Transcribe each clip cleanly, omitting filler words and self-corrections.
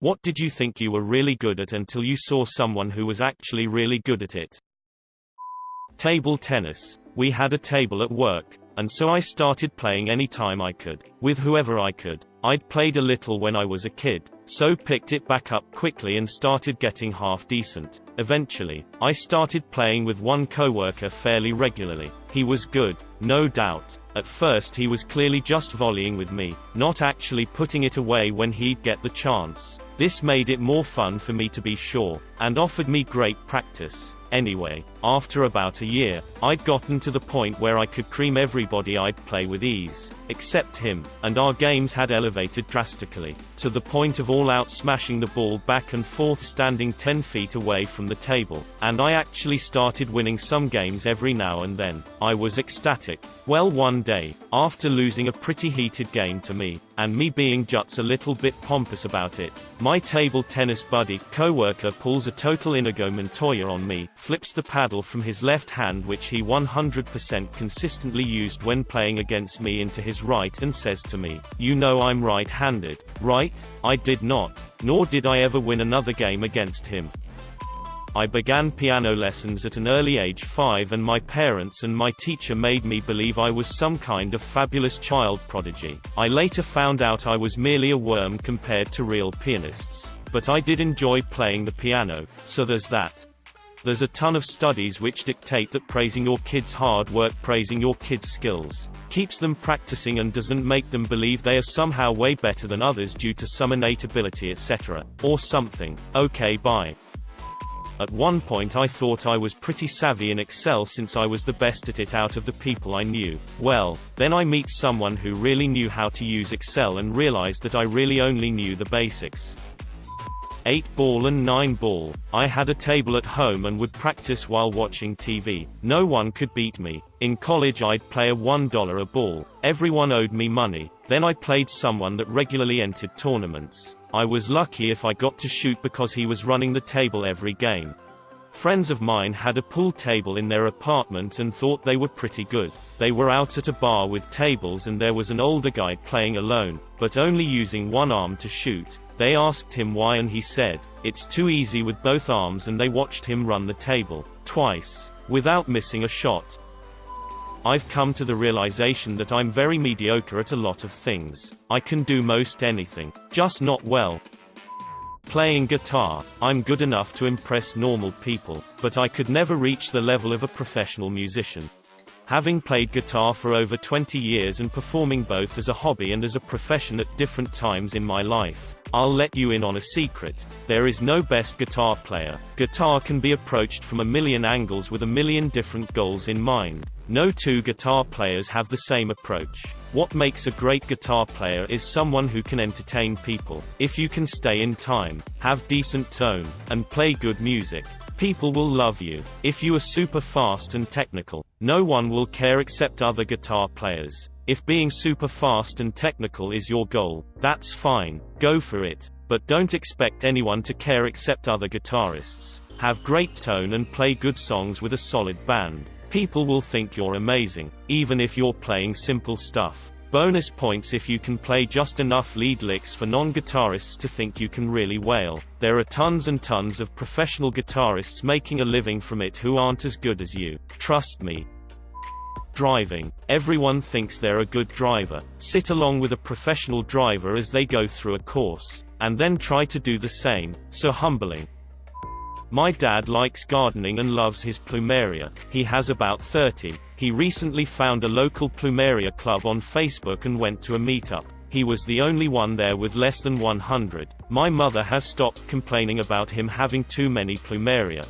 What did you think you were really good at until you saw someone who was actually really good at it? Table tennis. We had a table at work, and so I started playing any time I could, with whoever I could. I'd played a little when I was a kid, so picked it back up quickly and started getting half decent. Eventually, I started playing with one coworker fairly regularly. He was good, no doubt. At first he was clearly just volleying with me, not actually putting it away when he'd get the chance. This made it more fun for me to be sure, and offered me great practice. Anyway, after about a year, I'd gotten to the point where I could cream everybody I'd play with ease, except him, and our games had elevated drastically, to the point of all-out smashing the ball back and forth standing 10 feet away from the table, and I actually started winning some games every now and then. I was ecstatic. Well, one day, after losing a pretty heated game to me, and me being just a little bit pompous about it, my table tennis buddy coworker pulls a total Inigo Montoya on me, flips the paddle from his left hand, which he 100% consistently used when playing against me, into his right, and says to me, "You know I'm right-handed, right?" I did not, nor did I ever win another game against him. I began piano lessons at an early age 5, and my parents and my teacher made me believe I was some kind of fabulous child prodigy. I later found out I was merely a worm compared to real pianists. But I did enjoy playing the piano, so there's that. There's a ton of studies which dictate that praising your kids' hard work, praising your kids' skills, keeps them practicing and doesn't make them believe they are somehow way better than others due to some innate ability, etc. Or something. Okay, bye. At one point I thought I was pretty savvy in Excel since I was the best at it out of the people I knew. Well, then I meet someone who really knew how to use Excel and realized that I really only knew the basics. 8-ball and 9-ball. I had a table at home and would practice while watching TV. No one could beat me. In college I'd play a $1 a ball. Everyone owed me money. Then I played someone that regularly entered tournaments. I was lucky if I got to shoot because he was running the table every game. Friends of mine had a pool table in their apartment and thought they were pretty good. They were out at a bar with tables and there was an older guy playing alone, but only using one arm to shoot. They asked him why and he said, "It's too easy with both arms," and they watched him run the table, twice, without missing a shot. I've come to the realization that I'm very mediocre at a lot of things. I can do most anything, just not well. Playing guitar. I'm good enough to impress normal people, but I could never reach the level of a professional musician. Having played guitar for over 20 years and performing both as a hobby and as a profession at different times in my life, I'll let you in on a secret. There is no best guitar player. Guitar can be approached from a million angles with a million different goals in mind. No two guitar players have the same approach. What makes a great guitar player is someone who can entertain people. If you can stay in time, have decent tone, and play good music, people will love you. If you are super fast and technical, no one will care except other guitar players. If being super fast and technical is your goal, that's fine, go for it. But don't expect anyone to care except other guitarists. Have great tone and play good songs with a solid band. People will think you're amazing, even if you're playing simple stuff. Bonus points if you can play just enough lead licks for non-guitarists to think you can really wail. There are tons and tons of professional guitarists making a living from it who aren't as good as you. Trust me. Driving. Everyone thinks they're a good driver. Sit along with a professional driver as they go through a course, and then try to do the same. So humbling. My dad likes gardening and loves his plumeria. He has about 30. He recently found a local plumeria club on Facebook and went to a meetup. He was the only one there with less than 100. My mother has stopped complaining about him having too many plumeria.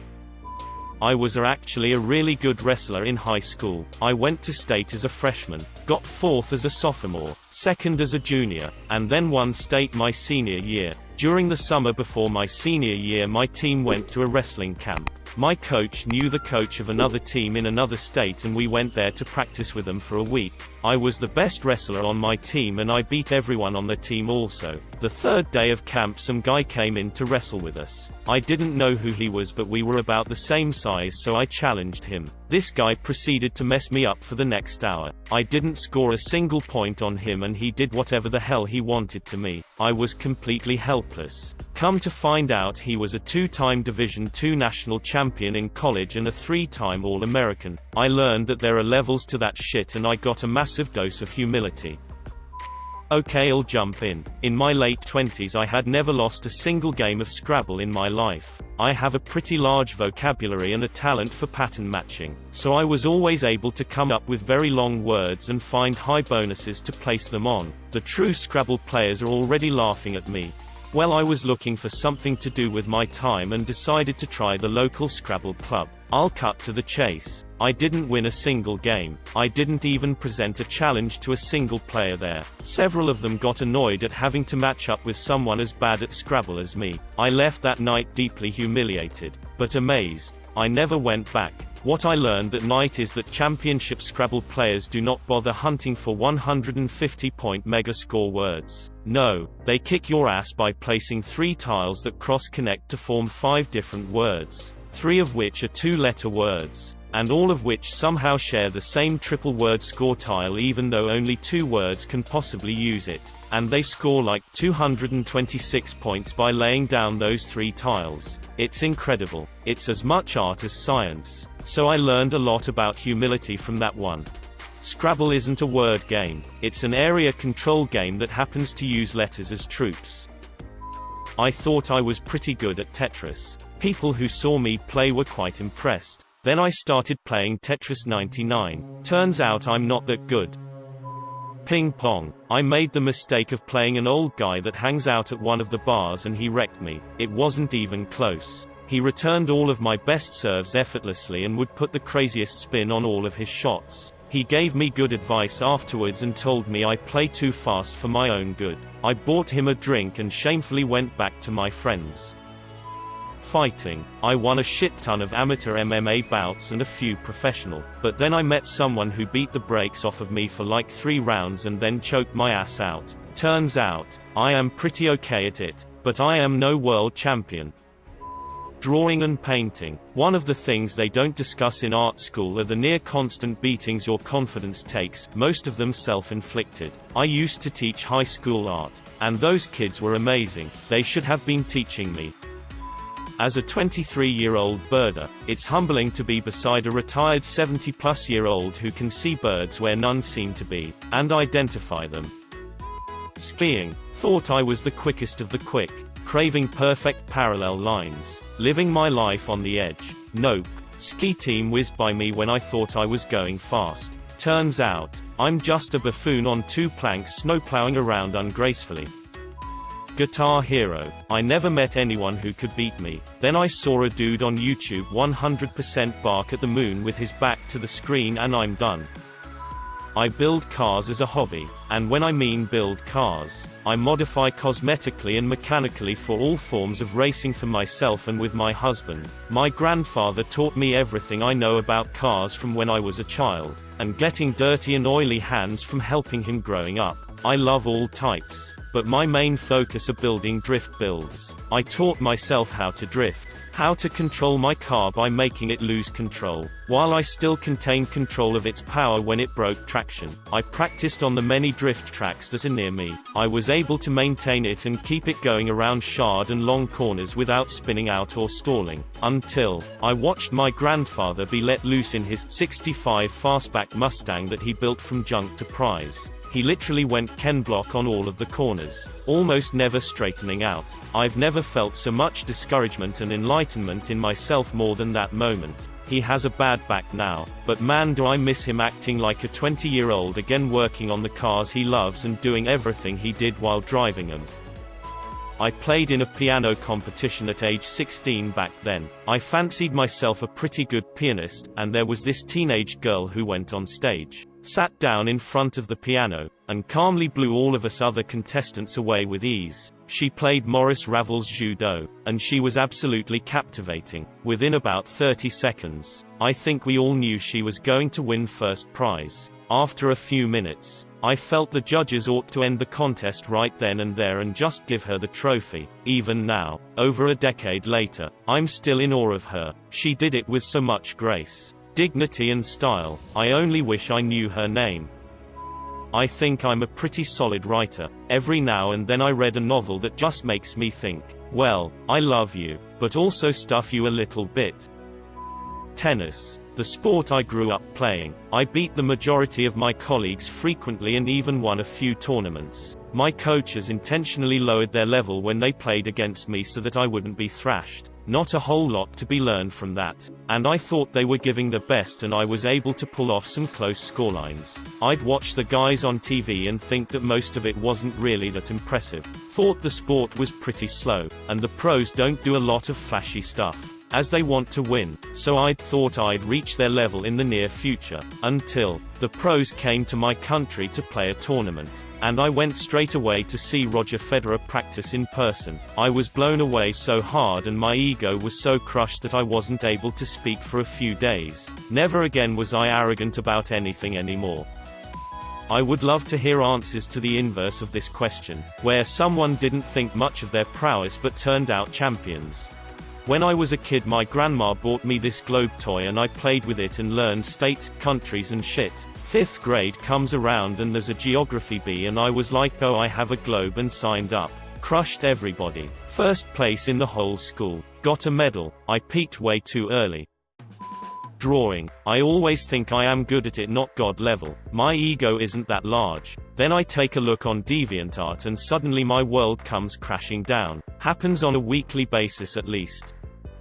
I was actually a really good wrestler in high school. I went to state as a freshman, got 4th as a sophomore, 2nd as a junior, and then won state my senior year. During the summer before my senior year, my team went to a wrestling camp. My coach knew the coach of another team in another state and we went there to practice with them for a week. I was the best wrestler on my team and I beat everyone on the team also. The third day of camp some guy came in to wrestle with us. I didn't know who he was but we were about the same size so I challenged him. This guy proceeded to mess me up for the next hour. I didn't score a single point on him and he did whatever the hell he wanted to me. I was completely helpless. Come to find out he was a 2-time Division II national champion in college and a 3-time All-American. I learned that there are levels to that shit and I got a massive dose of humility. Okay, I'll jump in. In my late 20s I had never lost a single game of Scrabble in my life. I have a pretty large vocabulary and a talent for pattern matching, so I was always able to come up with very long words and find high bonuses to place them on. The true Scrabble players are already laughing at me. Well, I was looking for something to do with my time and decided to try the local Scrabble club. I'll cut to the chase. I didn't win a single game. I didn't even present a challenge to a single player there. Several of them got annoyed at having to match up with someone as bad at Scrabble as me. I left that night deeply humiliated, but amazed. I never went back. What I learned that night is that championship Scrabble players do not bother hunting for 150-point megascore words. No, they kick your ass by placing 3 tiles that cross-connect to form 5 different words, 3 of which are 2-letter words, and all of which somehow share the same triple word score tile even though only 2 words can possibly use it. And they score like 226 points by laying down those 3 tiles. It's incredible. It's as much art as science. So I learned a lot about humility from that one. Scrabble isn't a word game. It's an area control game that happens to use letters as troops. I thought I was pretty good at Tetris. People who saw me play were quite impressed. Then I started playing Tetris 99. Turns out I'm not that good. Ping pong. I made the mistake of playing an old guy that hangs out at one of the bars and he wrecked me. It wasn't even close. He returned all of my best serves effortlessly and would put the craziest spin on all of his shots. He gave me good advice afterwards and told me I play too fast for my own good. I bought him a drink and shamefully went back to my friends. Fighting. I won a shit ton of amateur MMA bouts and a few professional, but then I met someone who beat the brakes off of me for like 3 rounds and then choked my ass out. Turns out, I am pretty okay at it, but I am no world champion. Drawing and painting. One of the things they don't discuss in art school are the near-constant beatings your confidence takes, most of them self-inflicted. I used to teach high school art, and those kids were amazing. They should have been teaching me. As a 23-year-old birder, it's humbling to be beside a retired 70-plus-year-old who can see birds where none seem to be, and identify them. Skiing. Thought I was the quickest of the quick, craving perfect parallel lines. Living my life on the edge. Nope. Ski team whizzed by me when I thought I was going fast. Turns out, I'm just a buffoon on 2 planks snowplowing around ungracefully. Guitar Hero. I never met anyone who could beat me. Then I saw a dude on YouTube 100% bark at the moon with his back to the screen and I'm done. I build cars as a hobby, and when I mean build cars, I modify cosmetically and mechanically for all forms of racing for myself and with my husband. My grandfather taught me everything I know about cars from when I was a child, and getting dirty and oily hands from helping him growing up. I love all types, but my main focus are building drift builds. I taught myself how to drift, how to control my car by making it lose control, while I still contained control of its power when it broke traction. I practiced on the many drift tracks that are near me. I was able to maintain it and keep it going around shard and long corners without spinning out or stalling, until I watched my grandfather be let loose in his '65 fastback Mustang that he built from junk to prize. He literally went Ken block on all of the corners, almost never straightening out. I've never felt so much discouragement and enlightenment in myself more than that moment. He has a bad back now, but man do I miss him acting like a 20-year-old again, working on the cars he loves and doing everything he did while driving them. I played in a piano competition at age 16 back then. I fancied myself a pretty good pianist, and there was this teenage girl who went on stage, sat down in front of the piano, and calmly blew all of us other contestants away with ease. She played Maurice Ravel's Judo, and she was absolutely captivating. Within about 30 seconds, I think we all knew she was going to win first prize. After a few minutes, I felt the judges ought to end the contest right then and there and just give her the trophy. Even now, over a decade later, I'm still in awe of her. She did it with so much grace, dignity and style. I only wish I knew her name. I think I'm a pretty solid writer. Every now and then I read a novel that just makes me think, well, I love you, but also stuff you a little bit. Tennis. The sport I grew up playing. I beat the majority of my colleagues frequently and even won a few tournaments. My coaches intentionally lowered their level when they played against me so that I wouldn't be thrashed. Not a whole lot to be learned from that. And I thought they were giving their best and I was able to pull off some close scorelines. I'd watch the guys on TV and think that most of it wasn't really that impressive. Thought the sport was pretty slow, and the pros don't do a lot of flashy stuff, as they want to win, so I'd thought I'd reach their level in the near future, until the pros came to my country to play a tournament, and I went straight away to see Roger Federer practice in person. I was blown away so hard and my ego was so crushed that I wasn't able to speak for a few days. Never again was I arrogant about anything anymore. I would love to hear answers to the inverse of this question, where someone didn't think much of their prowess but turned out champions. When I was a kid, my grandma bought me this globe toy and I played with it and learned states, countries and shit. 5th grade comes around and there's a geography bee and I was like, oh, I have a globe, and signed up. Crushed everybody. First place in the whole school. Got a medal. I peaked way too early. Drawing. I always think I am good at it, not God level. My ego isn't that large. Then I take a look on DeviantArt and suddenly my world comes crashing down. Happens on a weekly basis at least.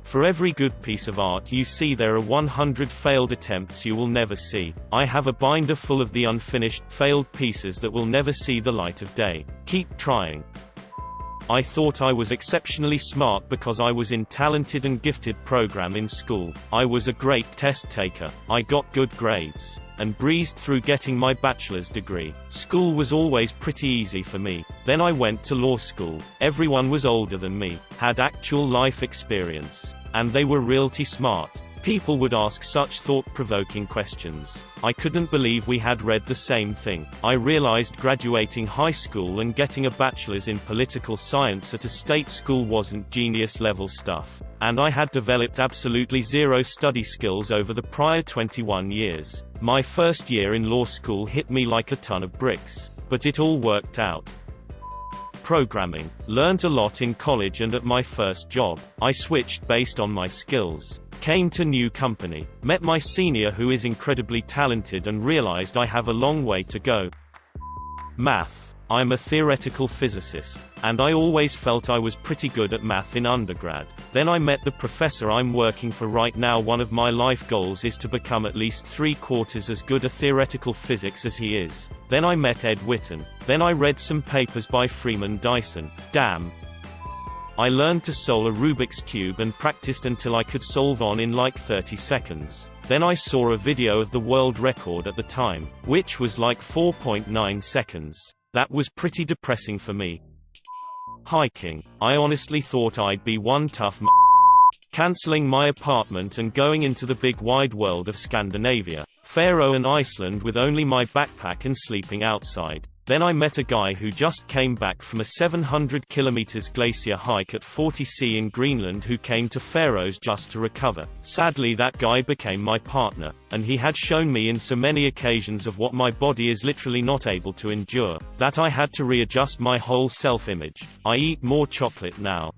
For every good piece of art you see, there are 100 failed attempts you will never see. I have a binder full of the unfinished, failed pieces that will never see the light of day. Keep trying. I thought I was exceptionally smart because I was in talented and gifted program in school. I was a great test taker. I got good grades, and breezed through getting my bachelor's degree. School was always pretty easy for me. Then I went to law school. Everyone was older than me, had actual life experience, and they were realty smart. People would ask such thought-provoking questions. I couldn't believe we had read the same thing. I realized graduating high school and getting a bachelor's in political science at a state school wasn't genius-level stuff, and I had developed absolutely zero study skills over the prior 21 years. My first year in law school hit me like a ton of bricks, but it all worked out. Programming. Learned a lot in college and at my first job. I switched based on my skills. Came to new company, met my senior who is incredibly talented and realized I have a long way to go. Math. I'm a theoretical physicist, and I always felt I was pretty good at math in undergrad. Then I met the professor I'm working for right now. One of my life goals is to become at least 3/4 as good at theoretical physics as he is. Then I met Ed Witten. Then I read some papers by Freeman Dyson. Damn. I learned to solve a Rubik's Cube and practiced until I could solve one in like 30 seconds. Then I saw a video of the world record at the time, which was like 4.9 seconds. That was pretty depressing for me. Hiking. I honestly thought I'd be one tough cancelling my apartment and going into the big wide world of Scandinavia, Faroe and Iceland with only my backpack and sleeping outside. Then I met a guy who just came back from a 700 km glacier hike at 40°C in Greenland who came to Faroes just to recover. Sadly, that guy became my partner, and he had shown me in so many occasions of what my body is literally not able to endure, that I had to readjust my whole self-image. I eat more chocolate now.